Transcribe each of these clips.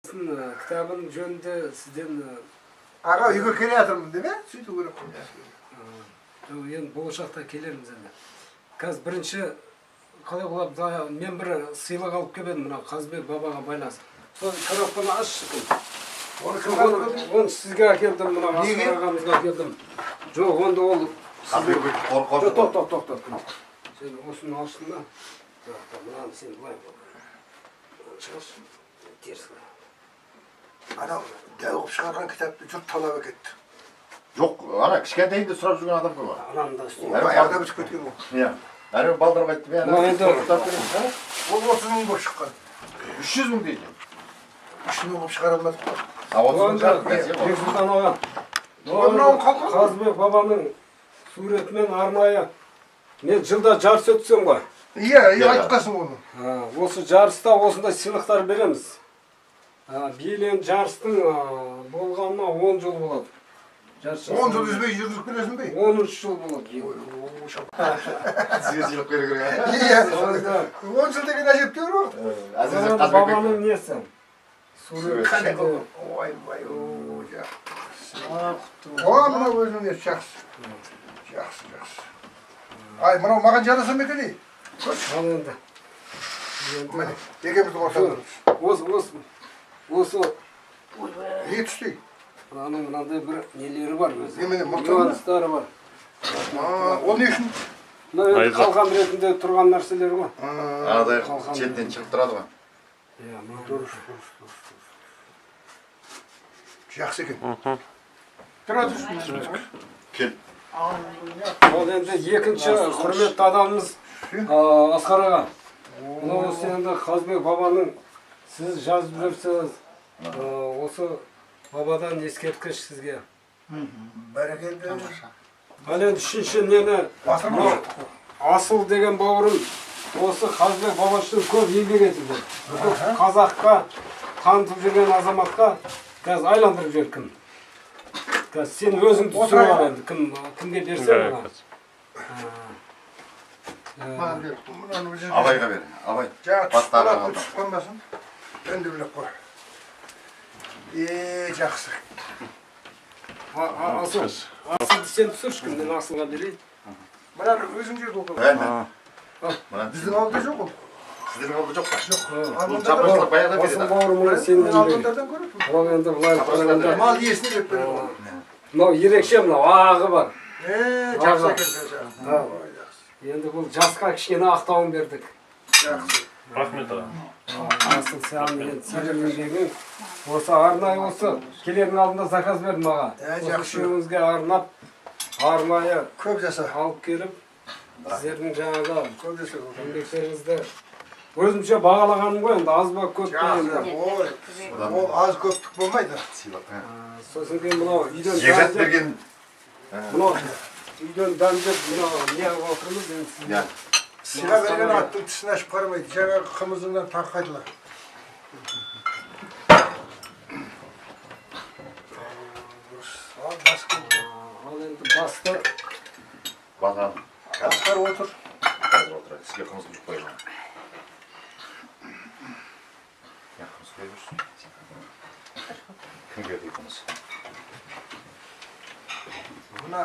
Kitabın жөнінде сізден аға үйге келе жатырмын деп сөйту керек қой. енді болашақта келерміз енді. Қазір бірінші қалай болады, мен бір сыйлық алып келдім мына Қазбек бабаға байланысты. Сол коробканы ашшы. Оны сізге әкелдім, мына Асқар ағамызға әкелдім. Жоқ, онда ол Қазбек қорқор. тоқтат. Сен осыны алсын да. Жоқ, мынаны сен былай бол. Шығаршы. Теріс. Анау дәу қып шығарған кітапты жұрт талап әкетті. Жоқ, ана кішкентайында сұрап жүрген адам бар. Анамда үстіне. Баяғыда бітіп кеткен ол. Иә. Әрі балдырып айтты мен. Ол 30 мың болып шыққан. 300 мың дейді. 300 мың болып шығара алмадық қой. 30 мың шығарып берсе ғой. Бексұлтан аға. Қазбек бабаның суретімен арнайы. Мен жылда жарыс өтсем ғой. Иә, айтқасың оны. Осы жарыста осындай сыйлықтар береміз. Билен жарыстың болғанына 10 жыл болады. 10 жыл үзбей жүргізіп келесің бе? 13 жыл болады. Сізге сыйлық беру керек. Иә, 10 жыл деген әжептәуір ғой. Әзірше Қазбек бабаның несі? Сурет. Ой, мына өзінің несі жақсы. Жақсы. Ай, мынау маған жараса ма екен ей? Ал енді. Міне, екеуміздің ортамыз. Осы не түстей? Аның мынандай бір нелері бар өзі. Немене, мұртты ма? Нюанстары бар. Ол не үшін? Мына қалған ретінде тұрған нәрселер ғой. анадай шеттен шығып тұрады ғой. Дұрыс. Жақсы екен. Тұра тұрсын. Кел. Ол енді екінші құрметті адамымыз Асқар аға. Осы енді Қазбек бабаның сіз жазып жүрсіз, осы бабадан ескерткіш сізге. Бәрекелді. Ал енді үшінші нені Асыл деген бауырым осы Қазбек баба үшін көп еңбек етіп жүр. Бүкіл қазаққа танытып жүрген азаматқа қазір айландырып жүр кім. Сен өзің түсіріп ал енді, кімге берсең Абайға бер. Абай. Жаңа түсіп қалмасын. Önde bile koy. Жақсы. Асыл сен түсірші кім, мен Асылға берейін. Мынаны өзің жерді оқы. Біздің ауылда жоқ ол. Сіздердің ауылда жоқ па? Жоқ. Шапыршылық баяғыда береді. Асыл бауырымның сенің ауылдардан көреді. Ол енді былай қарағанда мал иесіне беріп береді. мынау ерекше, мынау ағы бар. Жақсы екен. Енді бұл жасқа кішкене ақтауын бердік. Жақсы. Рахмет аға. Асыл саған енді сенің еңбегің осы арнайы осы келердің алдында заказ бердім аға. Жақсы. Үшеуіңізге арнап арнайы Көп жаса. алып келіп сіздердің жаңағы еңбектеріңізді өзімше бағалағаным ғой, енді аз ба көп па енді. Ол аз көптік болмайды. Сосын кейін мынау үйден Жегат берген. мынау үйден дәмдеп мынау не алып отырмыз енді сізге. Сыйға берген аттың тісін ашып қарамайды. Жаңағы қымызыңнан таққайдылар. Ал енді басты Батан. Асқар отыр. Қазір отырады. Сізге қымыз құйып қойған. Қымыз қойып жүрсің. Кім берді қымыз? Мына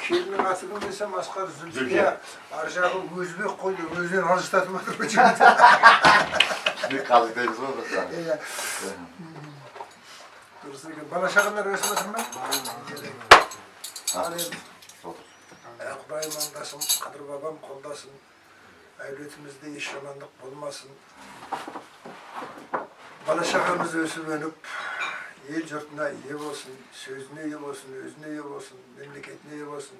келінің аты кім десем Асқар Зүлфия. Ар жағы өзбек қойды, өзінен алыстатып отыр бұл жігіт. Біз қалдықтаймыз ғой бастан. Дұрыс екен. Бала шағалар өсіп отыр ма? Құдайым аңдасын, Қадыр бабам қолдасын. Әулетімізде еш жамандық болмасын. Бала шағамыз өсіп өніп, ел жұртына ие болсын, сөзіне ие болсын, өзіне ие болсын, мемлекетіне ие болсын.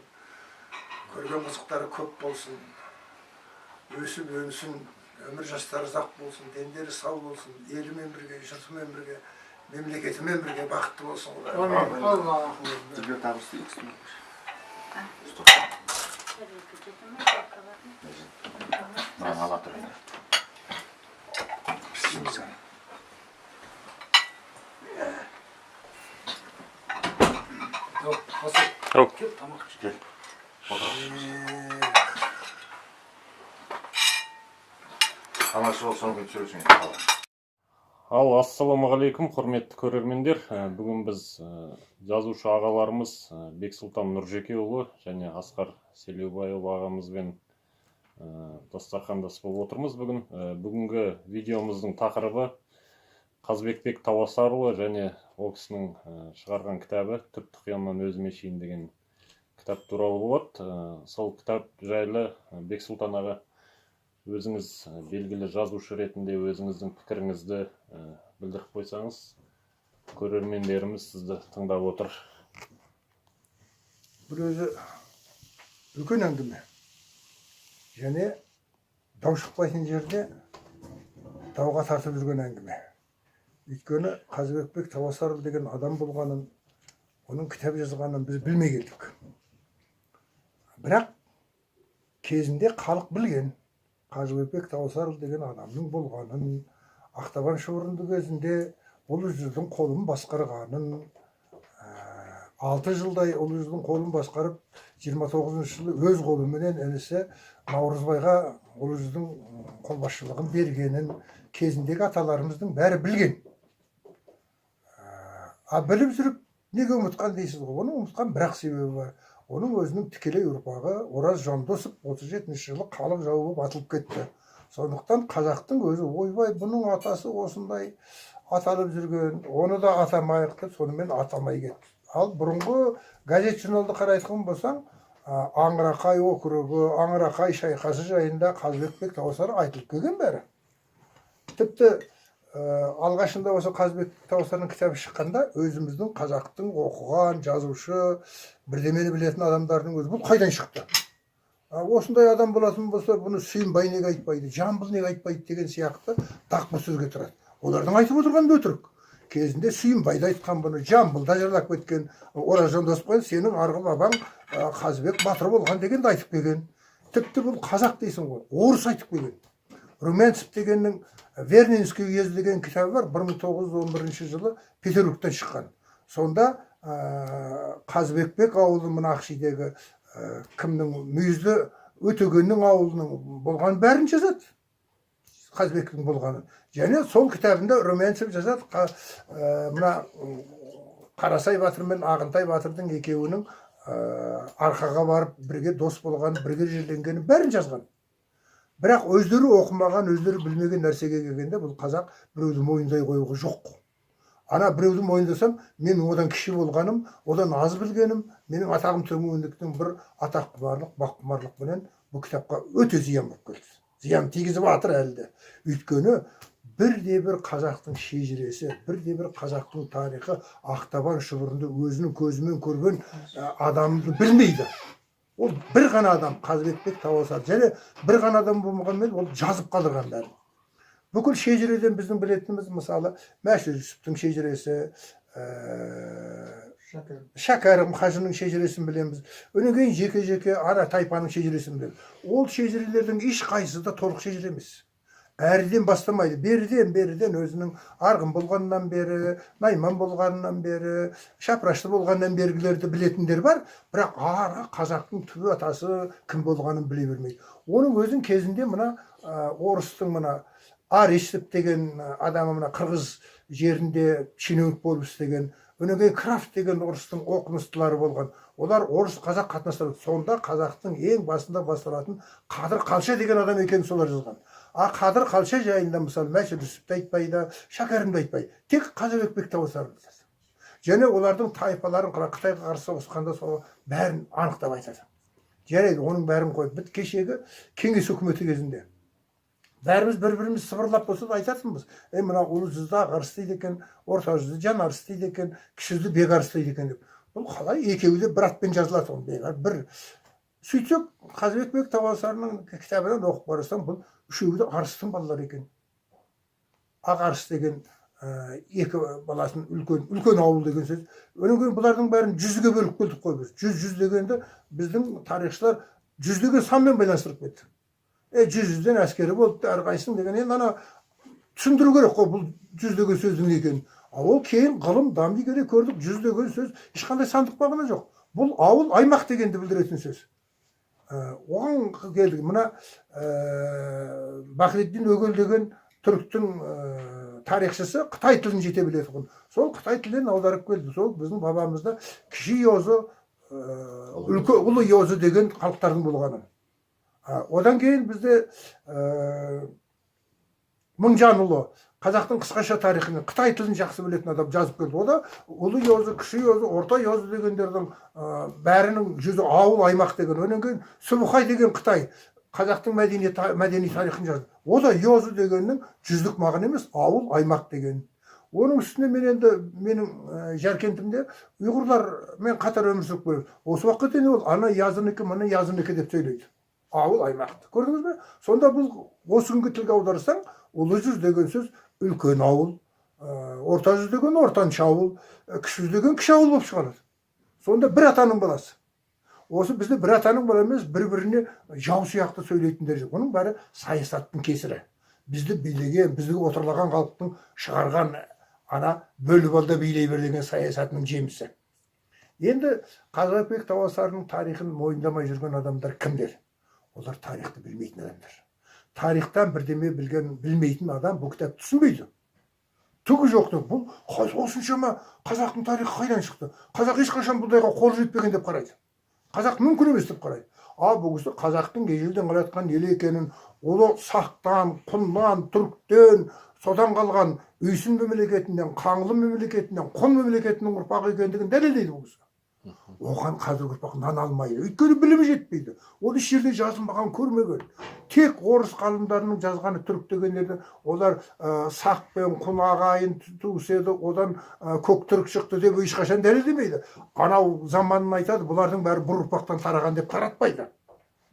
Көрген қызықтары көп болсын. Өсіп өнсін, өмір жастары ұзақ болсын, дендері сау болсын, елімен бірге, жұртымен бірге, мемлекетімен бірге бақытты болсын. Тебе табыс дейіксің. Маған ала тұр енді. Кел, тамақ іш. Кел. Тамақ ішіп ол соңғы түсіресің енді. Ал ассалаумағалейкум құрметті көрермендер. Бүгін біз жазушы ағаларымыз Бексұлтан Нұржекеұлы және Асқар Селеубайұлы ағамызбен дастархандас болып отырмыз бүгін. Бүгінгі видеомыздың тақырыбы Қазбекбек Тауасарұлы және ол кісінің шығарған кітабы «Түп тұқияннан өзіме шейін» деген кітап туралы болады. Сол кітап жайлы Бексұлтан аға өзіңіз белгілі жазушы ретінде өзіңіздің пікіріңізді білдіріп қойсаңыз, көрермендеріміз сізді тыңдап отыр. Бір өзі үлкен әңгіме. Және дау шықпайтын жерде дауға тартып жүрген әңгіме. Өйткені Қазбекбек Тауасарұлы деген адам болғанын, оның кітап жазғанын біз білмей келдік. Бірақ кезінде халық білген. Қазбекбек Тауасарұлы деген адамның болғанын, Ақтабан шұбырынды кезінде ұлы жүздің қолын басқарғанын, 6 жылдай ұлы жүздің қолын басқарып, 29 жылы өз қолыменен інісі Наурызбайға ұлы жүздің қолбасшылығын бергенін кезіндегі аталарымыздың бәрі білген. Біліп жүріп, неге ұмытқан дейсіз ғой? Оның ұмытқан бірақ себебі бар. Оның өзінің тікелей ұрпағы Ораз Жандосов 37 жылы халық жауы болып атылып кетті. Сондықтан қазақтың өзі ойбай бұның атасы осындай аталып жүрген, оны да атамайық деп сонымен атамай кетті. Ал бұрынғы газет журналды қарайтын болсаң, Аңырақай округі, Аңырақай шайқасы жайында Қазбекбек Тауасарұлы айтылып келген бәрі. Тіпті алғашында осы Қазбекбек Тауасарұлының кітабы шыққанда өзіміздің қазақтың оқыған, жазушы, бірдемені білетін адамдардың өзі бұл қайдан шықты? Осындай адам болатын болса, бұны Сүйінбай неге айтпайды, Жамбыл неге айтпайды деген сияқты дақпыр сөзге тұрады. Олардың айтып отырған өтірік. Кезінде Сүйінбайды айтқан бұны, Жамбылда жырлап кеткен, Ораз Жандосов сенің арғы бабаң Қазбек батыр болған дегенді айтып келген. Тіпті бұл қазақ дейсің ғой, орыс айтып келген. Румянцев дегеннің Вернинский уезі деген кітабы бар, 1911 жылы Петербургтен шыққан. Сонда Қазбекбек ауылы мына Ақшидегі кімнің мүйізді Өтегеннің ауылының болған бәрін жазады. Қазбектің болғанын. Және сол кітабында Румянцев жазады, мына Қарасай батыр мен Ағынтай батырдың екеуінің арқаға барып бірге дос болған, бірге жерленгенін бәрін жазған. Бірақ өздері оқымаған, өздері білмеген нәрсеге келгенде бұл қазақ біреуді мойындай қоюға жоқ. Ана біреуді мойындасам, мен одан кіші болғаным, одан аз білгенім, менің атағым төмендіктің бір атаққұмарлық, баққұмарлық менен бұл кітапқа өте зиян болып келді. Зиян тигізіп жатыр әлі де. Өйткені бірде-бір қазақтың шежіресі, бірде-бір қазақтың тарихы Ақтабан шұбырынды өзінің көзімен көрген адамды білмейді. Ол бір ғана адам, Қазбекбек Тауасарұлы. Және бір ғана адам болмағанмен ол жазып қалдырған бәрін. Бүкіл шежіреден біздің білетініміз, мысалы, Мәшһүр Жүсіптің шежіресі, Шәкәрім Қажының шежіресін білеміз. Өнен кейін жеке-жеке ана тайпаның шежіресін білеміз. Ол шежірелердің ешқайсысы да толық шежіре емес. Әріден бастамайды. Беріден өзінің арғын болғаннан бері, найман болғаннан бері, шапырашты болғаннан бергілерді білетіндер бар, бірақ арға қазақтың түбі атасы кім болғанын біле бермейді. Оның өзін кезінде мына орыстың мына Арестов деген адамы мына қырғыз жерінде шенеунік болып істеген, өнен кейін Крафт деген орыстың оқымыстылары болған. Олар орыс-қазақ қатынастары. Сонда қазақтың ең басында басталатын Қадыр Қалша деген адам екенін солар жазған. Қадыр Қалша жайында мысалы Мәшһүр Жүсіпті айтпайды, Шәкәрімді айтпайды. Тек Қазбекбек Тауасарұлы жазады. Және олардың тайпаларын Қытайға қарсы соғысқанда сол бәрін анықтап айтады. Жарайды, оның бәрін қойып, біз кешегі кеңес үкіметі кезінде бәріміз бір-біріміз сыбырлап болса да айтатынбыз. Мына ұлы жүзді Ағар істейді екен, орта жүзді Жанар істейді екен, кіші жүзді Бегар істейді екен деп. Бұл қалай екеуі де бір атпен жазылады ол Бегар бір. Сөйтсек, Қазбекбек Тауасарұлының кітабынан оқып қарасаң, бұл үшеуі де арыстың балалары екен. Ағарыс деген екі баласын үлкен ауыл деген сөз. Өнен кейін бұлардың бәрін жүзге бөліп келдік қой біз. Жүз дегенді біздің тарихшылар жүздеген санмен байланыстырып кетті. Жүзден әскері болыпты, әрқайсың деген енді ана түсіндіру керек қой бұл жүздеген сөздің екенін. Ол кейін ғылым дами келе көрдік, жүздеген сөз ешқандай сандық мағына жоқ. Бұл ауыл, аймақ дегенді білдіретін сөз. Оған келдік. Мына Бахретдин Өгел деген түріктің тарихшысы Қытай тілін жете білетін. Сол Қытай тілінен аударып келді. Сол біздің бабамызда кіші йозы, ұлы йозы деген халықтардың болғанын. Одан кейін бізде Мыңжанұлы қазақтың қысқаша тарихын Қытай тілін жақсы білетін адам жазып келді. Ода ұлы йозы, кіші йозы, орта йозы дегендердің бәрінің жүзі ауыл аймақ деген. Онан кейін Сүбіхай деген Қытай қазақтың мәдени тарихын жазды. Ода йозы дегеннің жүздік мағына емес, ауыл аймақ деген. Оның үстіне мен енді менің Жаркентімде ұйғырлармен қатар өмір сүріп келеді. Осы уақытқа дейін ол ана языныкі, мына языныкі деп сөйлейді. Ауыл аймақты. Көрдіңіз бе? Сонда бұл осы күнгі тілге аударсаң, ұлы жүз деген сөз үлкен ауыл, орта жүз деген ортаншы ауыл, кіші жүз деген кіші ауыл болып шығарады. Сонда бір атаның баласы. Осы бізде бір атаның бала емес, бір-біріне жау сияқты сөйлейтіндер жоқ. Оның бәрі саясаттың кесірі. Бізді билеген, бізді отырлаған халықтың шығарған ана бөліп алда билей бер деген саясатының жемісі. Енді Қазыбек Тауасарының тарихын мойындамай жүрген адамдар кімдер? Олар тарихты білмейтін адамдар. Тарихтан бірдеме білмейтін адам бұл кітапты түсінбейді. Түгі жоқты. Бұл осыншама қазақтың тарихы қайдан шықты? Қазақ ешқашан бұндайға қол жетпеген деп қарайды. Қазақ мүмкін емес деп қарайды. Бұл кісі қазақтың ежелден қалатқан ел екенін, олы сақтан, құннан, түріктен, содан қалған үйсін мемлекетінен, қаңлы мемлекетінен, құн мемлекетінің ұрпағы екендігін дәлелдейді бұл кісі. Оған қазіргі ұрпақ нан алмайды. Өйткені білімі жетпейді. Ол еш жерде жазылмаған, көрмеген. Тек орыс ғалымдарының жазғаны түрік дегендерді, олар сақ пен құн ағайын туыседі, одан көк түрік шықты деп ешқашан дәлелдемейді. Анау заманын айтады, бұлардың бәрі бір ұрпақтан тараған деп таратпайды.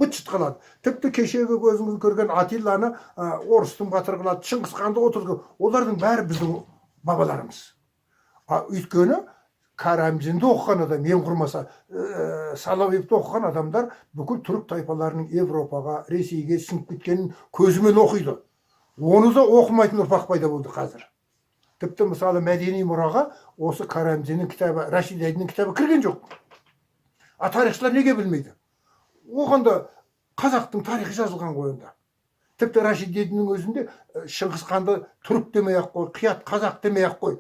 Быт-шыт қалады. Тіпті кешегі көзіңіз көрген Атилланы орыстың батыры қылады, Шыңғысханды отырды. Олардың бәрі біздің бабаларымыз. Өйткені Карамзинді оқыған адам, ең құрмаса Соловьевті оқыған адамдар бүкіл түрік тайпаларының Европаға, Ресейге сіңіп кеткенін көзімен оқиды. Оны да оқымайтын ұрпақ пайда болды қазір. Тіпті мысалы мәдени мұраға осы Карамзиннің кітабы, Рашидайдың кітабы кірген жоқ. Тарихшылар неге білмейді? Оғанда қазақтың тарихы жазылған қойында. Тіпті Рашидайдың өзінде Шыңғысханды түрік демей-ақ қой, қият қазақ демей-ақ қой.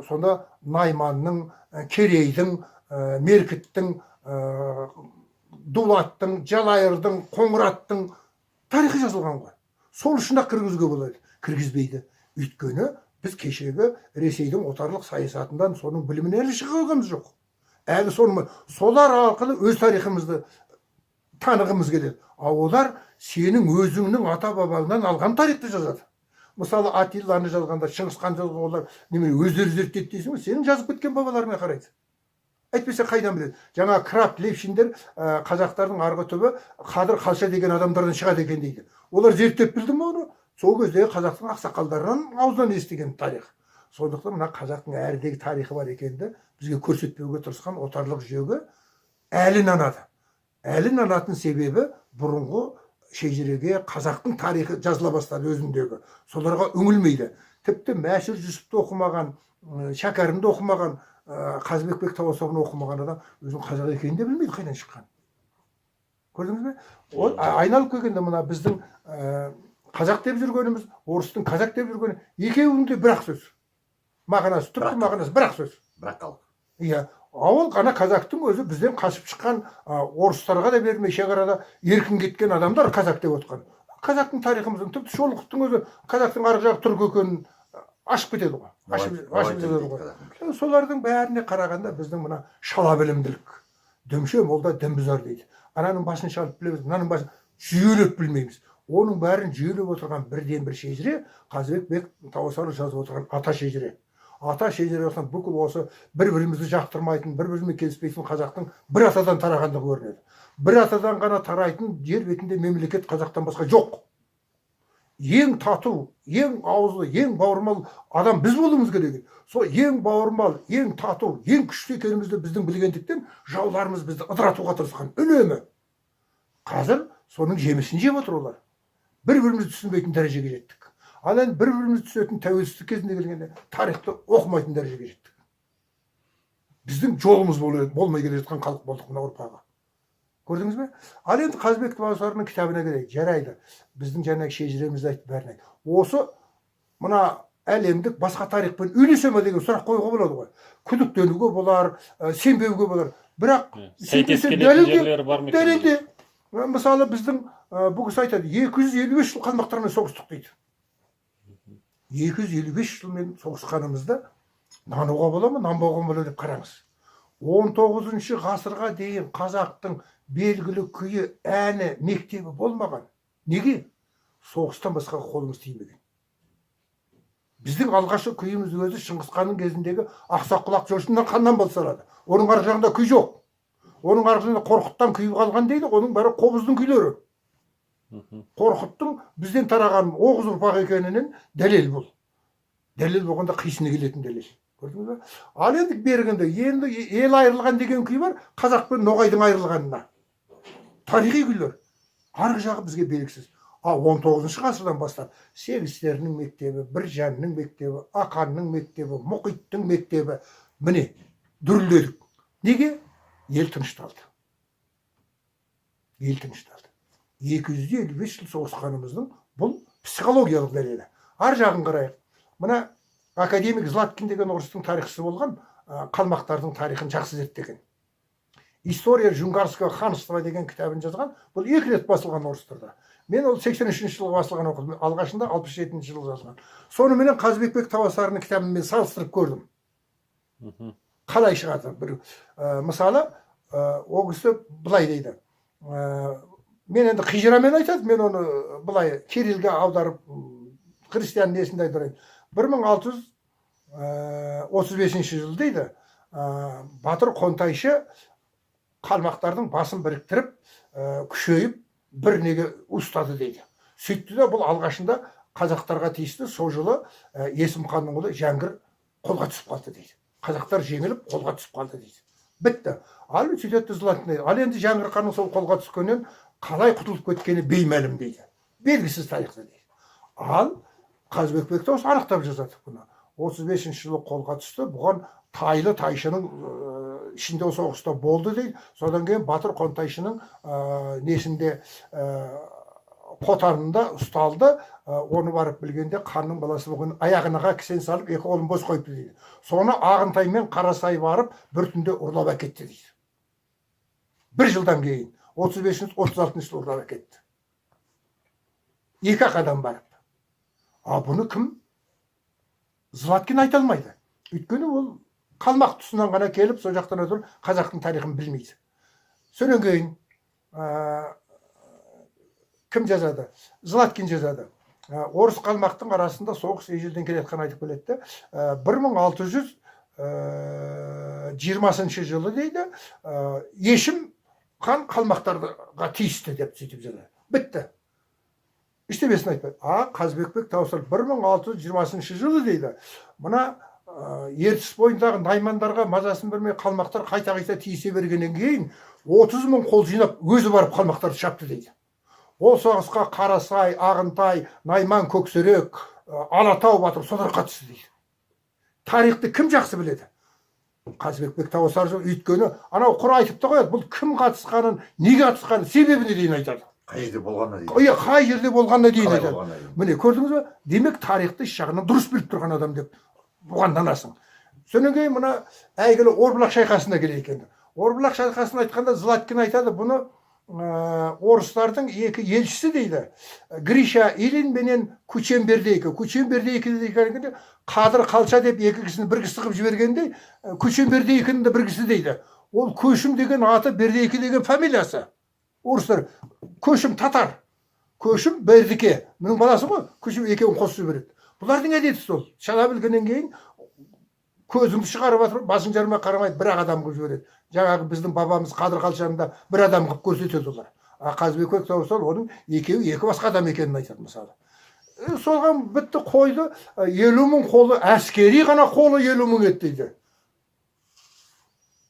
Сонда Найманның, Керейдің, Меркіттің, Дулаттың, Жалайырдың, Қоңыраттың тарихы жазылған ғой. Сол үшін-ақ кіргізуге болады. Кіргізбейді. Өйткені біз кешегі Ресейдің отарлық саясатынан соның білімін әлі шыға алғанымыз жоқ. Әлі солар арқылы өз тарихымызды танығымыз келеді. Олар сенің өзіңнің ата бабаңнан алған тарихты жазады. Мысалы Атилланы жазғанда, Шыңғысхан жазғанда олар неме өздері зерттеді дейсің бе? Сенің жазып кеткен бабаларыңа қарайды. Әйтпесе қайдан біледі? Жаңа Краб, Левшиндер қазақтардың арғы түбі Қадыр Қалша деген адамдардан шығады екен дейді. Олар зерттеп білді ме оны? Сол кезде қазақтың ақсақалдарынан аузынан естіген тарих. Сондықтан мына қазақтың әрдегі тарихы бар екенді бізге көрсетпеуге тырысқан отарлық жүйеге әлі нанады. Әлі нанатын себебі бұрынғы шежіреге қазақтың тарихы жазыла бастады өзіндегі. Соларға үңілмейді. Тіпті Мәшір Жүсіпті оқымаған, Шәкәрімді оқымаған, Қазыбек Тауасарны оқымаған адам өзінің қазақ екенін де білмейді, қайдан шыққан. Көрдіңіз бе? Ол айналып келгенде мына біздің қазақ деп жүргеніміз, орыстың қазақ деп жүргені екеуінде бір-ақ сөз. Мағынасы, түпкі мағынасы бір-ақ сөз. Бірақ қалық. Иә. Ауыл қана қазақтың өзі бізден қашып шыққан орыстарға да бермей шекарада еркін кеткен адамдар қазақ деп отқан. Қазақтың тарихымыздың тіпті Шолоховтың өзі қазақтың арғы жағы түрік екенін ашып кетеді ғой. Ашып кетеді ғой. Солардың бәріне қарағанда біздің мына шала білімділік. Дүмше молда дін бұзар дейді. Ананың басын шалып білеміз, мынаның басын жүйелеп білмейміз. Оның бәрін жүйелеп отырған бірден бір шежіре Қазыбек Тауасары жазып отырған ата шежіре. Ата шежіре болсаң бүкіл осы бір-бірімізді жақтырмайтын, бір-бірімен келіспейтін қазақтың бір атадан тарағандығы көрінеді. Бір атадан ғана тарайтын жер бетінде мемлекет қазақтан басқа жоқ. Ең тату, ең ауызлы, ең бауырмал адам біз болуымыз керек. Сол ең бауырмал, ең тату, ең күшті екенімізді біздің білгендіктен жауларымыз бізді ыдыратуға тырысқан үнемі. Қазір соның жемісін жеп отыр олар. Бір-бірімізді түсінбейтін дәрежеге жеттік. Ал енді бір-бірімізді түсінетін тәуелсіздік кезінде келгенде тарихты оқымайтын дәрежеге жеттік. Біздің жолымыз болмай келе жатқан халық болдық мына ұрпағы. Көрдіңіз бе? Ал енді Қазыбек Тауасарының кітабына келейік. Жарайды. Біздің жаңағы шежіремізді айтып бәрін айтты. Осы мына әлемдік басқа тарихпен үйлесе ме деген сұрақ қоюға болады ғой. Күдіктенуге болар, сенбеуге болар. Бірақ сәйкес келетін жерлері бар ма екен? дәлелде. Мысалы біздің бұл кісі айтады, 255 жыл қалмақтармен соғыстық дейді. 255 жылмен соғысқанымызда нануға бола ма, нанбауға бола деп қараңыз. 19 ғасырға дейін қазақтың белгілі күйі, әні, мектебі болмаған. Неге? Соғыстан басқа қолымыз тимеген. Біздің алғашқы күйіміз өзі Шыңғысханның кезіндегі Ақсақ-Құлақ жошыннан қаннан болсарады. Оның ар жағында күй жоқ. Оның ар жағында Қорқыттан күй қалған дейді, оның бәрі Қобыздың күйлері. Қорқыттың бізден тараған Оғыз ұрпақ екенінен дәлел бұл. Дәлел болғанда қисыны келетін дәлел. Көрдіңіз бе? Ал енді бергенде енді ел айырылған деген күй бар, Қазақ пен Ноғайдың айырылғанына. Тарихи күйлер. Арғы жағы бізге белгісіз. 19 ғасырдан бастап Сегізтерінің мектебі, Біржанның мектебі, Ақанның мектебі, Мұқиттың мектебі, міне дүрілдедік. Неге? Ел тынышталды. Ел тынышталды. 255 жыл соғысқанымыздың бұл психологиялық дәлелі. Ар жағын қарайық. Мына академик Златкин деген орыстың тарихшысы болған, қалмақтардың тарихын жақсы зерттеген. История Жунгарского ханства деген кітабын жазған. Бұл 2 рет басылған орыстарда. Мен ол 83 жылы басылған оқыдым. Алғашында 67 жылы жазған. Соныменен Қазбек Тауасарының кітабын мен салыстырып көрдім. Қалай шығады? Мысалы, ол кісі былай дейді. Мен енді хижрамен айтады, мен оны былай Кириллге аударып, христиан несінде айтайын. 1635 жыл дейді. Батыр Қонтайшы қалмақтардың басын біріктіріп, күшейіп, бір неге ұстады дейді. Сөйтті де бұл алғашында қазақтарға тиісті, сол жылы Есім ханның ұлы Жәңгір қолға түсіп қалды дейді. Қазақтар жеңіліп қолға түсіп қалды дейді. Бітті. Ал сөйтеді Златкин дейді. Ал енді Жәңгір ханның сол қолға түскеннен қалай құтылып кеткені беймәлім дейді. Белгісіз тарихта дейді. Ал Қазбек Бектауыс анықтап жазады бұны. 35 жылы қолға түсті. Бұған Тайлы Тайшының ішінде соғыста болды дейді. Содан кейін Батыр Қонтайшының несінде қотанында ұсталды. Оны барып білгенде ханның баласы болған аяғынаға кісен салып, 2 қолын бос қойыпты дейді. Соны Ағынтай мен Қарасай барып бір түнде ұрлап әкетті дейді. 1 жылдан кейін 35-36 жылы ұрлап әкетті. 2 адам барып. Бұны кім? Златкин айта алмайды. Өйткені ол қалмақ тұсынан ғана келіп, сол жақтан өтіп, қазақтың тарихын білмейді. Сонан кейін кім жазады? Златкин жазады. Орыс қалмақтың арасында соғыс ежелден келеткен айтып келеді. 1620 жылы дейді, Ешім хан қалмақтарға тиісті деп сөйтіп жазады. Бітті. Іштемесін айтпайды. Қазбек Тауасар 1620 жылы дейді. Мұна ертіс бойындағы наймандарға мазасын бермей қалмақтар қайта тиісе бергеннен кейін 30 000 қол жинап өзі барып қалмақтарды шапты дейді. Ол соғысқа Қарасай, Ағынтай, Найман, Көксерек, Алатау батыр солар қатысты дейді. Тарихты кім жақсы біледі? Қазбек Тауасар өйткені анау құр айтып та қояды. Бұл кім қатысқанын, неге қатысқанын себебіне дейін айтады. Қай жерде болғанына дейін. Қай жерде болғанына дейін айтады. Міне көрдіңіз бе? Демек тарихты еш жағынан дұрыс біліп тұрған адам деп бұған данасың. Сонан кейін мұна әйгілі Орбұлақ шайқасына келе екен. Орбұлақ шайқасын айтқанда Златкин айтады, бұны орыстардың 2 елшісі дейді. Гриша Илин менен Кучембердейкі. Кучембердейкі дегенде Қадыр Қалша деп 2 кісіні бір кісі қып жібергенде Кучембердейкінің де бір кісі дейді. Ол Көшім деген аты, Бердейкі деген фамилиясы. Орыстар Көшім татар. Көшім Бердіке. Мұның баласы ғой. Көшім екеуін қосып жібереді. Бұлардың әдеті сол. Шала білгеннен кейін көзіңді шығарып атырып, басың жармай қарамайды, бір адам қылып жібереді. Жаңағы біздің бабамыз Қадыр Қалшанында бір адам қылып көрсетеді олар. Қазбек Тауасар оның екеуі 2 басқа адам екенін айтады мысалы. Солған бітті қойды, 50 000 қолы, әскери ғана қолы 50 000 еді дейді.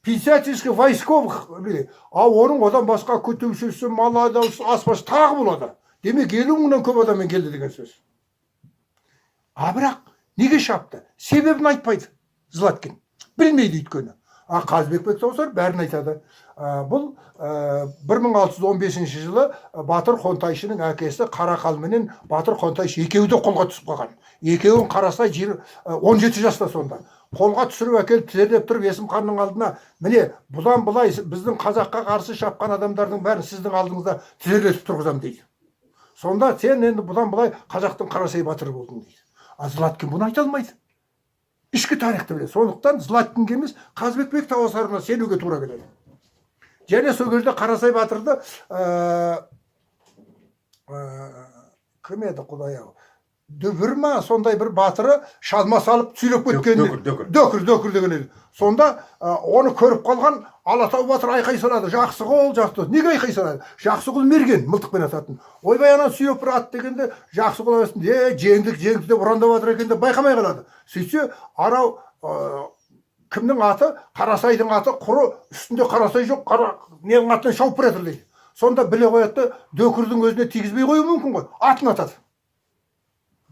Писательский войсковых, оның одан басқа күтушісі, маладаусы, аспашы тағы болады. Демек 50 000-нан көп адаммен келді деген сөз. Бірақ неге шапты? Себебін айтпайды Златкин. Білмейді өйткені. Қазыбек Бектауысар бәрін айтады. Бұл 1615 жылы Батыр Қонтайшының әкесі Қарақал менен Батыр Қонтайшы екеуі де қолға түсіп қалған. Екеуін Қарасай 17 жаста сонда. Қолға түсіріп әкеліп тізерлеп тұрып Есім ханның алдына, міне бұдан былай біздің қазаққа қарсы шапқан адамдардың бәрін сіздің алдыңызда тізерлетіп тұрғызам дейді. Сонда сен енді бұдан былай қазақтың Қарасай батыры болдың дейді. Златкин бұны айта алмайды. Ішкі тарихты біледі. Сондықтан Златкинге емес Қазыбек Бектауысарына сенуге тура келеді. Және сол кезде Қарасай батырды кім еді құдай-ау, Дүбір ма сондай бір батыры шалма салып сүйреп кеткен. Дөкір деген еді. Сонда оны көріп қалған Алатау батыр айқай салады. Жақсы қол, жақсы. Неге айқай салады? Жақсы қол мерген, мылтықпен ататын. Ойбай ана сүйреп бір ат дегенде жақсы қол арасында жеңдік деп ұрандап жатыр екен деп байқамай қалады. Сөйтсе арау кімнің аты? Қарасайдың аты құры, үстінде Қарасай жоқ, ненің атынан шауып бір жатыр дейді. Сонда біле қояды, дөкірдің өзіне тигізбей қою мүмкін ғой. Атын атады.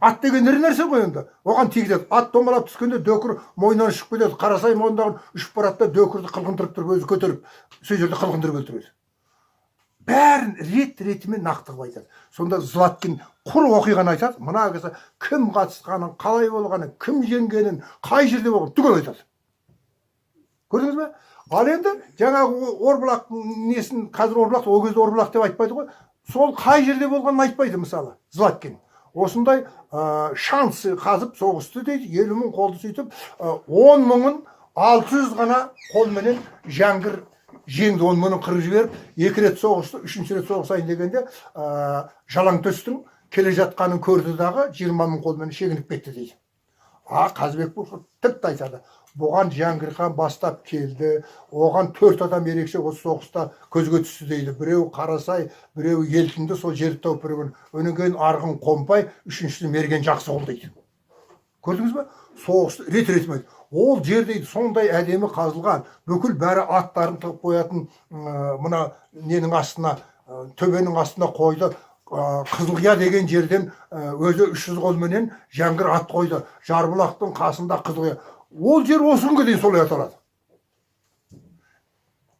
Ат деген нәрсе ғой енді. Оған тигізеді. Ат домалап түскенде дөкір мойнынан ұшып кетеді. Қарасай мойнынан ұшып барады да дөкірді қылғындырып тұрып өзі көтеріп, сол жерде қылғындырып өлтіреді. Бәрін рет-ретімен нақтылап айтады. Сонда Златкин құр оқиғаны айтады. Мына кісі кім қатысқанын, қалай болғанын, кім жеңгенін, қай жерде болғанын түгел айтады. Көрдіңіз бе? Ал енді жаңағы Орбұлақ несін, қазір Орбұлақ, ол кезде Орбұлақ деп айтпайды ғой. Сол қай жерде болғанын айтпайды мысалы Златкин. Осындай шансы қазып соғысты дейді, 50 мың қолды сөйтіп, 10 мыңын 600 ғана қолменен Жәңгір жеңді, 10 мыңын қырып жіберіп, 2 рет соғысты, 3-ші рет соғысайын дегенде Жалаңтөстің келе жатқанын көрді дағы 20 мың қолмен шегініп кетті дейді. Қазыбек тіпті айтады. Бұған Жәңгір хан бастап келді, оған 4 адам ерекше осы соғыста көзге түсті дейді. Біреу Қарасай, біреу Елтінді, сол жерді тауып бірігін. Өнен кейін Арғын Қомпай, үшіншісі Мерген Жақсығұл дейді. Көрдіңіз бе? Соғысты рет-ретімен. Ол жер дейді сондай әдемі қазылған, бүкіл бәрі аттарын тығып қоятын, мына ненің астына, төбенің астына қойды. Қызылқия деген жерден өзі 300 қолменен Жәңгір ат қойды. Жарбұлақтың қасында Қызылқия. Ол жер осы күнге дейін солай аталады.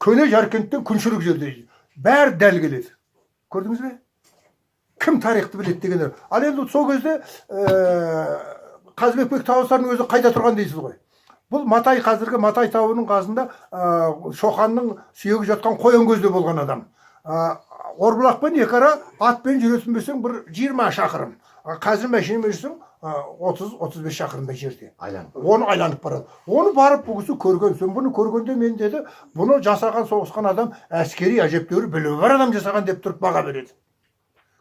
Көне Жаркенттен күншілік жер дейді. Бәрі дәл келеді. Көрдіңіз бе? Кім тарихты біледі дегендер. Ал енді сол кезде Қазыбек Бектауысардың өзі қайда тұрған дейсіз ғой. Бұл Матай, қазіргі Матай тауының қасында Шоқанның сүйегі жатқан қоян көзде болған адам. Орбұлақпен екі ара атпен жүретін бесең бір 20 шақырым. Қазір мәшинемен жүрсең 30-35 шақырымдай жерде. Оны айланып барады. Оны барып бұл кісі көрген. Сен бұны көргенде мен деді, бұны жасаған, соғысқан адам әскери әжептәуір білімі бар адам жасаған деп тұрып баға береді.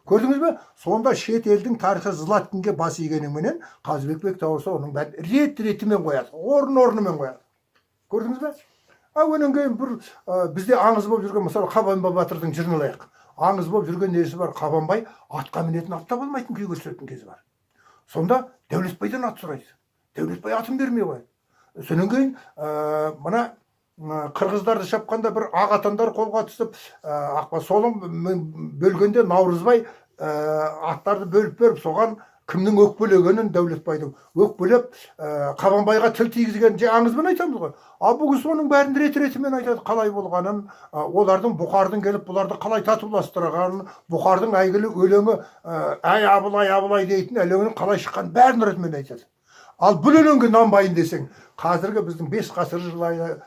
Көрдіңіз бе? Сонда шет елдің тарихы Златкинге бас игеніңменен Қазыбек Бектауысар оның бәрін рет-ретімен қояды. Орын-орнымен қояды. Көрдіңіз бе? Өнен кейін бір бізде аңыз болып жүрген, мысалы Қабанбай батырдың жырын алайық. Аңыз болып жүрген несі бар? Қабанбай атқа мінетін, атта болмайтын күйге түсетін кезі бар. Сонда Дәулетбайдан ат сұрайды. Дәулетбай атын бермей қояды. Сонан кейін мына қырғыздарды шапқанда бір ағатандар қолға түсіп, солың бөлгенде Наурызбай аттарды бөліп беріп, соған кімнің өкпелегенін Дәулетбайдың өкпелеп Қабанбайға тіл тигізген аңызбен айтамыз ғой. Бұл кісі оның бәрін рет-ретімен айтады, қалай болғанын, олардың Бұқардың келіп бұларды қалай татуластырғанын, Бұқардың әйгілі өлеңі әй Абылай дейтін өлеңінің қалай шыққанын бәрін ретімен айтады. Ал бұл өлеңге нанбайын десең, қазіргі біздің 5 ғасыр жылы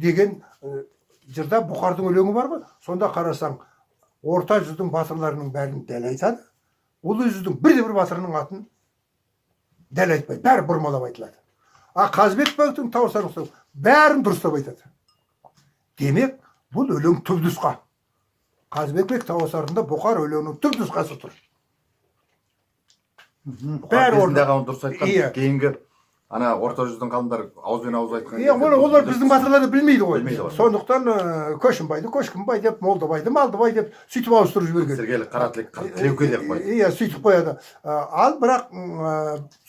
деген жырда Бұқардың өлеңі бар ғой. Сонда қарасаң, орта жүздің батырларының бәрін дәл айтады. Ұлы жүздің бірде-бір батырының атын дәл айтпайды, бәрі бұрмалап айтылады. Қазыбек Бектауысардың бәрін дұрыстап айтады. Демек, бұл өлең түп нұсқа. Қазыбек Бектауысарында Бұқар өлеңінің түп нұсқасы тұр. Бұқар кезіндегі дұрыс айтқан, кейінгі ана орта жүздің қалындары ауызбен ауыз айтқан. Олар біздің батырларды білмейді ғой. Сондықтан Көшкінбай деп, Молдабайды, Малдыбай деп сөйтіп ауыстырып жіберген. Сергейлік, Қаратілек, Тілеуке деп қойды. Сөйтіп қояды. Ал бірақ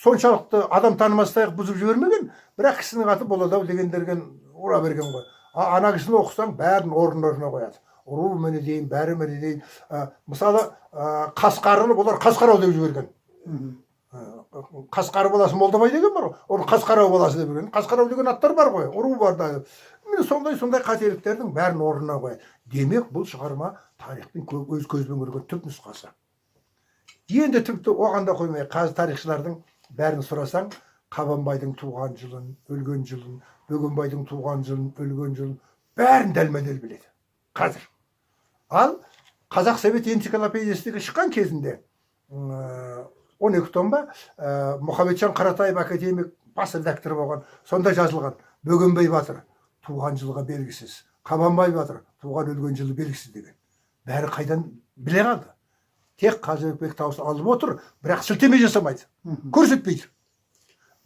соншалықты адам танымастайық бұзып жібермеген, бірақ кісінің аты болады дегендерген ұра берген ғой. Ана кісіні оқысаң бәрін орын-орнына қояды. Ұру мені дейін, бәрі мені дейін. Мысалы Қасқарыны олар Қасқарау деп жіберген. Қасқары баласы Молдабай деген бар ғой. Оны Қасқарау баласы деп жүрген. Қасқарау деген аттар бар ғой. Ұру бар да. Міне сондай қателіктердің бәрін орнына қояды. Демек бұл шығарма тарихтың өз көзбен көрген түп нұсқасы. Енді тіпті оған да қоймай, қазір тарихшылардың бәрін сұрасаң, Қабанбайдың туған жылын, өлген жылын, Бөгенбайдың туған жылын, өлген жылын бәрін дәлме-дәл біледі. Қазір. Ал Қазақ совет энциклопедиясында шыққан кезінде 12 том ба, Мұхамеджан Қаратаев академик бас редактор болған. Сонда жазылған. Бөгенбай батыр туған жылға белгісіз. Қабанбай батыр туған өлген жылы белгісіз деген. Бәрі қайдан біле қалды? Тек Қазыбек Таусын алып отыр, бірақ сілтеме жасамайды. Көрсетпейді.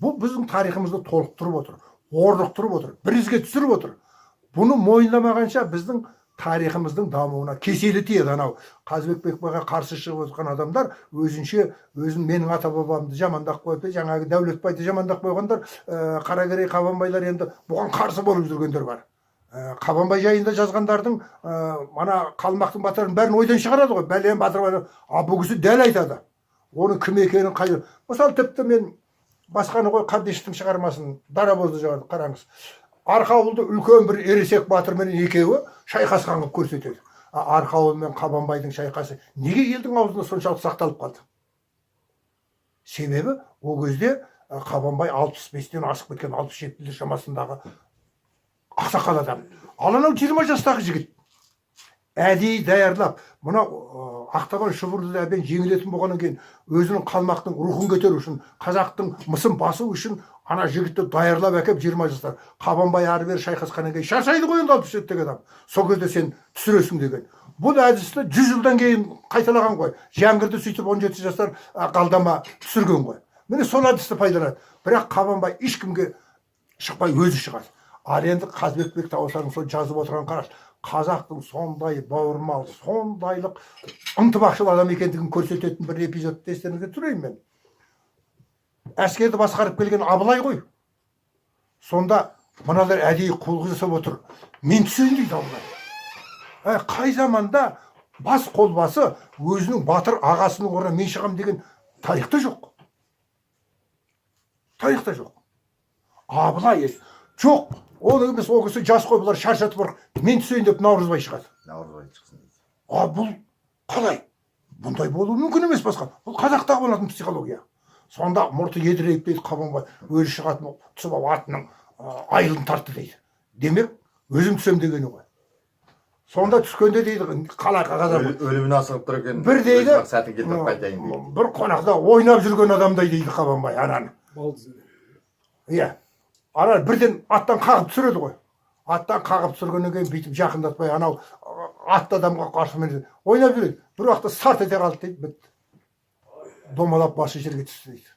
Бұл біздің тарихымызды толықтырып отыр, орнықтырып отыр, бірізге түсіріп отыр. Бұны мойындамағанша біздің тарихымыздың дамуына кеселі тиеді. Анау Қазыбек Бекбайға қарсы шығып отқан адамдар өзін менің ата бабамды жамандап қойып, жаңағы Дәулетбайды жамандап қойғандар, Қаракерей Қабанбайлар енді бұған қарсы болып жүргендер бар. Қабанбай жайында жазғандардың ана Қалмақтың батырын бәрін ойдан шығарады ғой. Бәлен батыр, бұл кісі дәл айтады. Оның кім екенін қайда. Мысалы тіпті мен басқаны қой, Қабдештің шығармасын Дарабозды жағарды қараңыз. Арқауылды үлкен бір ересек батырмен екеуі шайқасқан қылып көрсетеді. Арқауыл мен Қабанбайдың шайқасы неге елдің аузында соншалық сақталып қалды? Себебі ол кезде Қабанбай 65-тен асып кеткен, 67 шамасындағы ақсақал адам. Ал анау 20 жастағы жігіт әдейі даярлап, мына Ақтабан шұбырды әбен жеңілетін болғаннан кейін өзінің Қалмақтың рухын көтеру үшін, қазақтың мысын басу үшін ана жігітті даярлап әкеп 20 жастар. Қабанбай ары бері шайқасқаннан кейін шаршайды ғой енді 67-тегі адам. Сол кезде сен түсіресің деген. Бұл әдісті 100 жылдан кейін қайталаған ғой. Жәңгірді сөйтіп 17 жастар қалдама түсірген ғой. Міне сол әдісті пайдаланады. Бірақ Қабанбай ешкімге шықпай өзі шығады. Ал енді Қазыбек Бектауысаның сол жазып отырған қараш, қазақтың сондай бауырмал, сондайлық ынтымақшыл адам екендігін көрсететін бір эпизодты естеріңізге түсірейін мен. Әскерді басқарып келген Абылай ғой. Сонда мыналар әдейі қол жасап отыр. Мен түсейін дейді Абылай. Қай заманда бас қолбасы өзінің батыр ағасының орнына мен шығам деген тарихта жоқ. Тарихта жоқ. Абылай жоқ. Ол емес, ол кісі жас қой, бұлар шаршатып бар. Мен түсейін деп Наурызбай шығады. Наурызбай шықсын дейді. Бұл қалай? Бұндай болуы мүмкін емес басқа. Бұл қазақтағы болатын психология. Сонда мұрты едірейіп дейді Қабанбай, өзі шығатын түсіп атының айылын тартты дейді. Демек, өзім түсем дегені ғой. Сонда түскенде дейді, қалай қағаза өлімін асығып тұр екен. бір дейді, сәтін кетіп қайтайын дейді. бір қонақта ойнап жүрген адамдай дейді Қабанбай ананы. Иә. Ана бірден аттан қағып түсіреді ғой. Аттан қағып түсіргеннен кейін бүйтіп жақындатпай анау атты адамға қарсы ойнап жүреді. Бір уақытта сарт ете қалды дейді, бітті. Домалап басы жерге түсті дейді.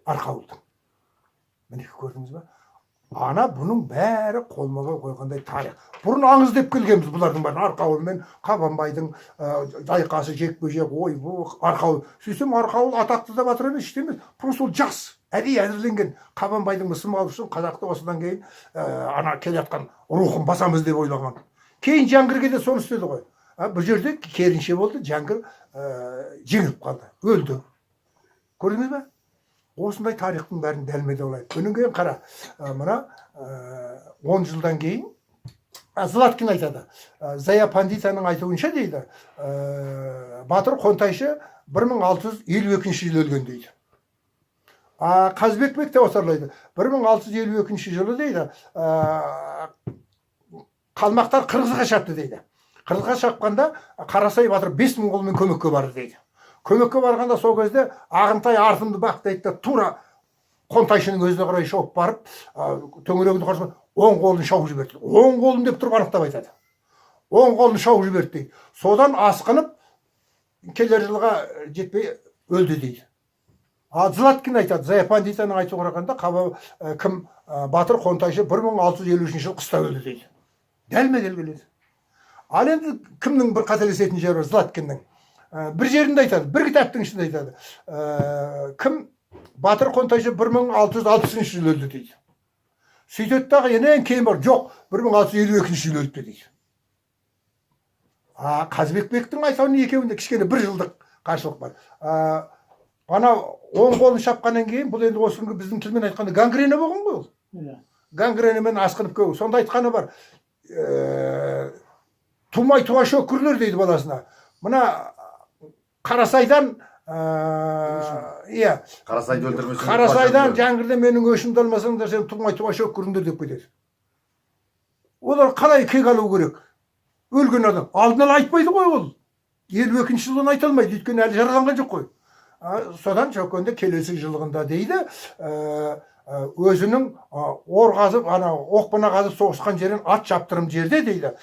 Арқауылдың. Міне көрдіңіз ба? Ана бұның бәрі қолма-қол қойғандай тарих. Бұрын аңыз деп келгенбіз бұлардың бәрін. Арқауыл мен Қабанбайдың айқасы жекпе-жек, ой бұл Арқауыл. Сөйтсем Арқауыл атақты да батыр емес, ештеңе. Просто ол жақсы. Әдейі әзірленген Қабанбайдың мысын алу үшін қазақты осыдан кейін ана келе жатқан рухын басамыз деп ойлаған. Кейін Жәңгірге де соны істеді ғой. Бұл жерде керінше болды, Жәңгір жеңіліп қалды, өлді. Көрдіңіз бе? Осындай тарихтың бәрін дәлме-дәл олайды. Өнен кейін қара, мына 10 жылдан кейін Златкин айтады. Зая Пандитаның айтуынша дейді, Батыр Қонтайшы 1652 жылы өлген дейді. Қазыбек Бек те осылайды. 1652 жылы дейді, Қалмақтар Қырғызға шапты дейді. Қырғызға шапқанда Қарасай батыр 5000 қолмен көмекке барды дейді. Көмекке барғанда сол кезде Ағынтай артымды бақтайды да тура Қонтайшының өзіне қарай шауып барып, төңірегінде қарасымен оң қолын шауып жіберді. Оң қолын деп тұрып анықтап айтады. Оң қолын шауып жіберді дейді. Содан асқынып келер жылға жетпей өлді дейді. Златкин айтады, Зая Пандитаның айтуға қарағанда кім Батыр Қонтайшы 1653 жыл қыста өлді дейді. Дәлме-дәл келеді. Ал енді кімнің бір қателесетін жері Златкиннің бір жерінде айтады, бір кітаптың ішінде айтады. Кім Батыр Қонтайшы 1660 жыл өлді дейді. Сөйтеді дағы енен кейін бар, жоқ, 1652 жыл өлді дейді. Қазыбек Бектің айтуының екеуінде кішкене бір жылдық қарсылық бар. ана оң қолын шапқаннан кейін бұл енді осы күнгі біздің тілмен айтқанда гангрена болған ғой ол. Гангренамен асқынып келу. Сонда айтқаны бар. Тумай туа шөккірлер дейді баласына. Мына Қарасайдан иә, Қарасайды өлтірмесең. Қарасайдан жаңғырда менің өшімді алмасаңдар сен тумай туа шөккіріңдер деп кетеді. Олар қалай кек алу керек? Өлген адам. Алдын ала айтпайды ғой ол. 52-ші жылын айта алмайды, өйткені әлі жараланған жоқ қой. Содан шөккенде келесі жылығында дейді, өзінің ор қазып, оқпана қазып соғысқан жерін ат шаптырым жерде дейді.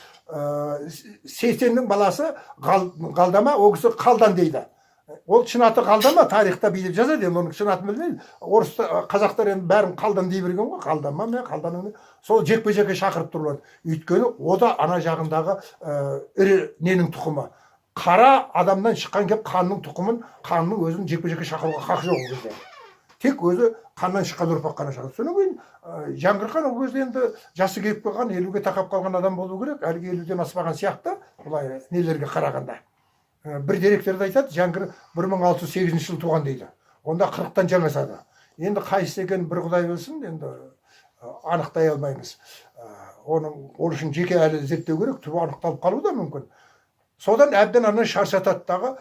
Сейсеннің баласы Қалдама, ол кісі Қалдан дейді. Ол шын аты Қалдама, тарихта билеп жазады, оның шын атын білмейді. Орыс қазақтар енді бәрін Қалдан дей берген ғой, Қалдама мен Қалданның. Сол жекпе-жекке шақырып тұрылады. Өйткені о да ана жағындағы ірі ненің тұқымы. Қара адамнан шыққан кеп қанның тұқымын, қанның өзін жекпе-жекке шақыруға хақы жоқ ол кезде. Тек өзі қаннан шыққан ұрпақ қана шақырады. Содан кейін Жаңғырық хан ол кезде енді жасы келіп қалған, 50-ге тақап қалған адам болу керек. Әлгі 50-ден аспаған сияқты, бұлай нелерге қарағанда. Бір деректерді айтады, Жаңғырық 1608 жыл туған дейді. Онда 40-тан жаңасады. Енді қайсысы екенін бір Құдай білсін, енді анықтай алмаймыз. Ол үшін жеке әлі зерттеу керек, түбі анықталып қалуы да мүмкін. Содан әбден ана шаршататтағы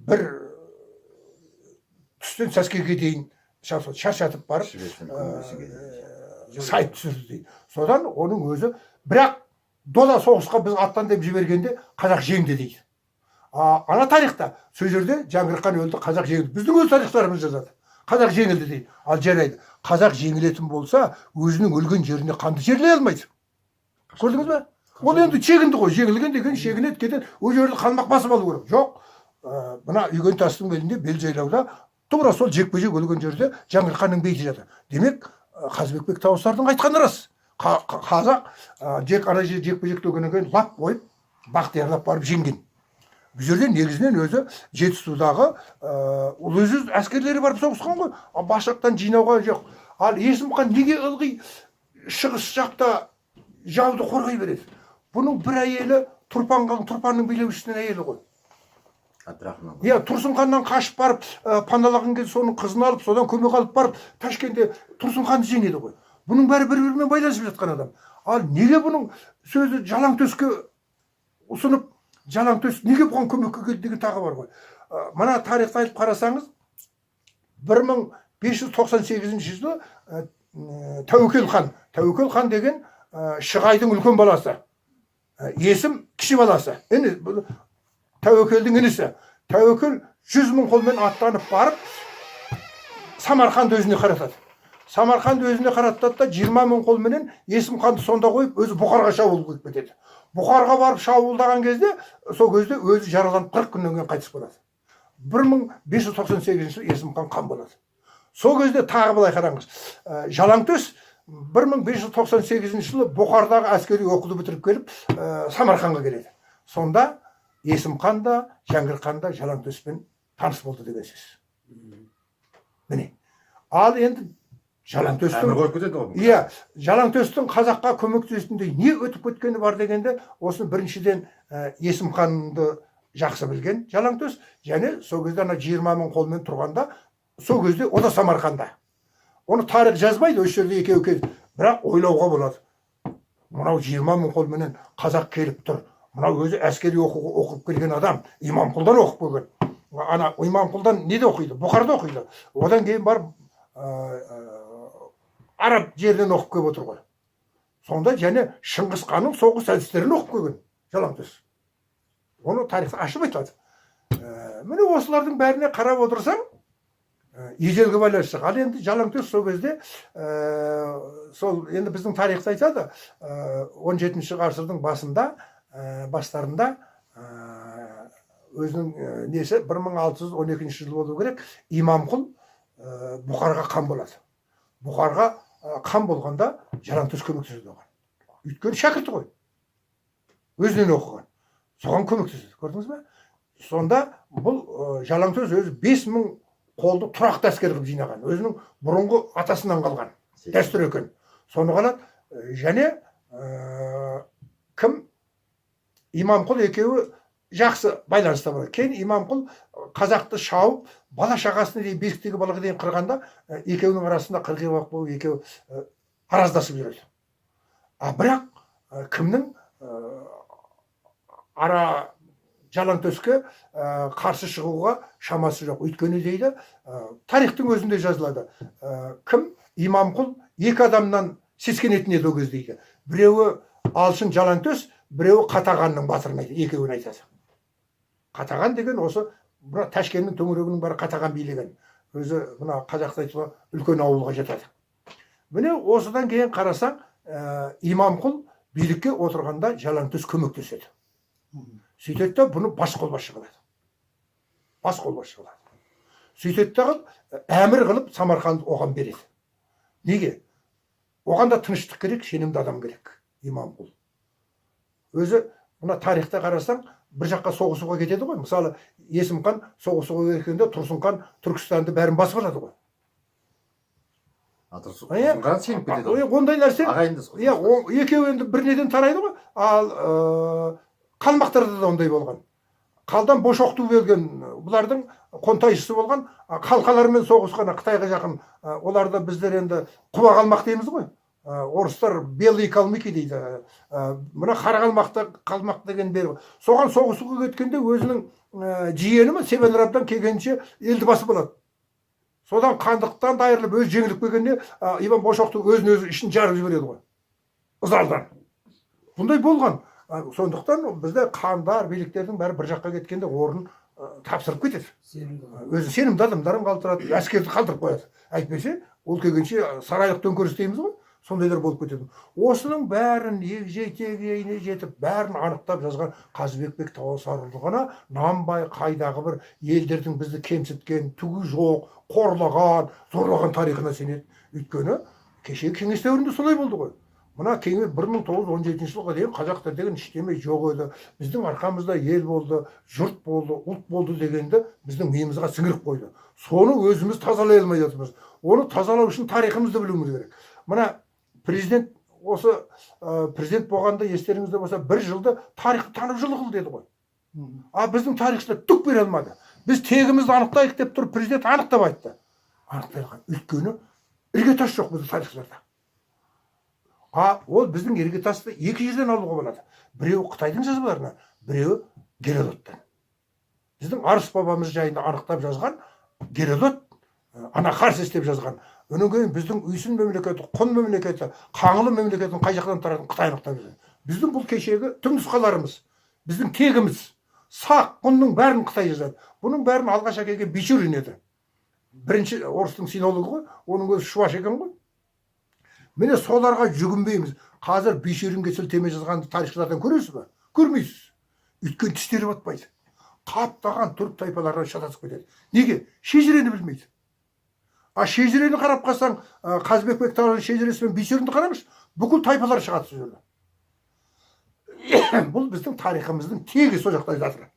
бір түстен сәскеге дейін шаршатып барып сайт түсірді дейді. Содан оның өзі, бірақ дода соғысқа біз аттан деп жібергенде қазақ жеңді дейді. Ана тарихта сол жерде Жаңғырық хан өлді, қазақ жеңілді. Біздің өз тарихтарымыз жазады. Қазақ жеңілді дейді. Ал жарайды. Қазақ жеңілетін болса, өзінің өлген жеріне қанды жерлей алмайды. Көрдіңіз бе? Ол енді шегінді ғой. Жеңілген деген шегінеді кетеді. Ол жерді қалмақ басып алу керек. Жоқ. Мына үйген тастың белінде, бел жайлауда тура сол жекпе-жек өлген жерде Жаңғырық ханның бейіті жатыр. Демек, Қазыбек бек Тауысардың айтқаны рас. Қазақ жекпе-жекті өлгеннен кейін лап қойып, Бақтиярлап барып жеңген. Бұл жерде негізінен өзі Жетісудағы ұлы жүз әскерлері барып соғысқан ғой. Башақтан жинауға жоқ. Ал Есім хан неге ылғи шығыс жақта жауды қорғай береді? Бұның бір әйелі Тұрпанның билеушісінің әйелі ғой. Иә, Тұрсын ханнан қашып барып, паналаған кезде соның қызын алып, содан көмек алып барып, Ташкентте Тұрсын ханды жеңеді ғой. Бұның бәрі бір-бірімен байланысып жатқан адам. Ал неге бұның сөзі Жалаңтөске ұсынып, Жалаңтөс неге бұған көмекке келді деген тағы бар ғой. Мына тарихты айтып қарасаңыз, 1598 жылы Тәуекел хан деген Шығайдың үлкен баласы. Есім кіші баласы. Тәуекелдің інісі. Тәуекел 100 мың қолмен аттанып барып, Самарқанды өзіне қаратады. Самарқанды өзіне қаратады да 20 мың қолменен Есім ханды сонда қойып, өзі Бұқарға шабуыл қойып кетеді. Бұқарға барып шабуылдаған кезде, сол кезде өзі жараланып 40 күннен кейін қайтыс болады. 1598 жылы Есім хан қан болады. Сол кезде тағы былай қараңыз. Жалаңтөс 1598 жылы Бұқардағы әскери оқуды бітіріп келіп, Самарқанға келеді. Сонда Есім хан да, Жаңғырық хан да Жалаңтөспен таныс болды деген сөз. Міне. Ал енді Жалаңтөстің қазаққа көмектесетіндей не өтіп кеткені бар дегенде, осы біріншіден Есім ханды жақсы білген Жалаңтөс, және сол кезде 20 мың қолмен тұрғанда, сол кезде о да Самарқанда. Оны тарих жазбайды, осы жерде екеуі келді. Бірақ ойлауға болады. Мынау 20 мың қолменен қазақ келіп тұр. Мынау өзі әскери оқып келген адам, Имамқұлдан оқып келген. Ана Имамқұлдан неде оқиды? Бұқарда оқиды. Одан кейін барып араб жерден оқып келіп отыр ғой. Сонда және Шыңғыс ханның соғыс әдістерін оқып келген Жалаңтөс. Оны тарихта ашып айтады. Міне осылардың бәріне қарап отырсаң, ежелгі байланысты. Ал енді Жалаңтөс сол кезде, сол енді біздің тарихта айтады, 17-ші ғасырдың бастарында өзінің несі 1612 жыл болу керек, Имамқұл Бұқарға қан болады. Бұқарға қан болғанда Жалаңтөс көмектеседі оған. Өйткені шәкірті ғой. Өзінен оқыған. Соған көмектеседі. Көрдіңіз бе? Сонда бұл Жалаңтөс өзі 5000 қолды тұрақты әскер қылып жинаған. Өзінің бұрынғы атасынан қалған дәстүр екен. Соны қалады. Және кім? Имамқұл екеуі жақсы байланыста болады. Кейін Имамқұл қазақты шауып, бала шағасына дейін бесіктегі балаға дейін қырғанда екеуінің арасында қырғиқабақ болып екеуі араздасып жүреді. Бірақ кімнің ара жалаңтөске қарсы шығуға шамасы жоқ. Өйткені дейді, тарихтың өзінде жазылады. Кім? Имамқұл екі адамнан сескенетін еді ол кезде дейді. Біреуі алшын жалаңтөс, біреуі Қатағанның батырын айтады, екеуін айтады. Қатаған деген осы мына Ташкеннің төңірегінің бәрі Қатаған билеген. Өзі мына қазақта айтылған үлкен ауылға жатады. Міне осыдан кейін қарасаң, Имамқұл билікке отырғанда жалаңтөс көмектеседі. Сөйтеді де бұны бас қолбасшы қылады. Бас қолбасшы қылады. Сөйтеді де әмір қылып Самарқанды оған береді. Неге? Оған да тыныштық керек, сенімді адам керек. Имамқұл. Өзі мына тарихта қарасаң, бір жаққа соғысуға кетеді ғой. Мысалы, Есім хан соғысуға кеткенде Тұрсын хан Түркістанды бәрін басып алады ғой. Тұрсын хан сеніп кетеді. Ондай нәрсе. Ағайындыз ғой. Екеуі енді бір неден тарайды ғой. Ал қалмақтарда да ондай болған. Қалдан Бошоқту бөлген бұлардың қонтайшысы болған, қалқалармен соғысқан Қытайға жақын. Оларда біздер енді құба қалмақ дейміз ғой. Орыстар белый калмыки дейді. Мына қара қалмақ деген бері. Соған соғысуға кеткенде өзінің жиені Себенрабдан келгенше елді басып алады. Содан қандықтан да айырылып өз жеңіліп келгенде Иван Бошоқту өзін-өзі ішін жарып жібереді ғой. Ызалдан. Бұндай болған. Сондықтан бізде хандар, биліктердің бәрі бір жаққа кеткенде орын тапсырып кетеді. Өзі сенімді адамдарын қалдырады, әскерді қалдырып қояды. Әйтпесе, ол келгенше сарайлық төңкеріс дейміз ғой. Сондайлар болып кетеді. Осының бәрін егжей-тегжейіне жетіп, бәрін анықтап жазған Қазыбек Тауасарұлы ғана нанбай қайдағы бір елдердің бізді кемсіткен, түгі жоқ, қорлаған, зорлаған тарихына сенеді. Өйткені кешегі кеңес дәуірінде солай болды ғой. Мына 1917 жылға дейін қазақтар деген ештеме жоқ еді. Біздің арқамызда ел болды, жұрт болды, ұлт болды дегенді біздің миымызға сіңіріп қойды. Соны өзіміз тазалай алмай жатырмыз. Оны тазалау үшін тарихымызды білуіміз керек. Мына президент осы президент болғанда естеріңізде болса, бір жылды тарихты танып жылы қыл деді ғой. Біздің тарихшылар түк бере алмады. Біз тегімізді анықтайық деп тұрып, президент анықтап айтты. Анықтай алған. Өйткені іргетас жоқ біздің тарихшыларда. Ол біздің іргетасты екі жерден алуға болады. Біреуі Қытайдың жазбаларынан, біреуі Геродоттан. Біздің Арыс бабамыз жайында анықтап жазған Геродот, Анахарсис деп жазған. Өнен кейін біздің Үйсін мемлекеті, Құн мемлекеті, Қаңлы мемлекетінің қай жақтан таратынын Қытай анықтап жазған. Біздің бұл кешегі түпнұсқаларымыз, біздің тегіміз, Сақ, Құнның бәрін Қытай жазады. Бұның бәрін алғаш әкелген Бичурин еді. Бірінші орыстың синологы ғой, оның өзі шуаш екен ғой. Міне соларға жүгінбейміз. Қазір Бичуринге сілтеме жазғанды тарихшылардан көресіз бе? Көрмейсіз. Өйткені тістері батпайды. Қаптаған түрік тайпалардан шатасып кетеді. Неге? Шежірені білмейді. Шежірені қарап қалсаң, Қазыбек Тауасарұлы шежіресі мен Бичуринді қараңыз, бүкіл тайпалар шығады сол жерде. Бұл біздің тарихымыздың тегі сол жақта жатыр.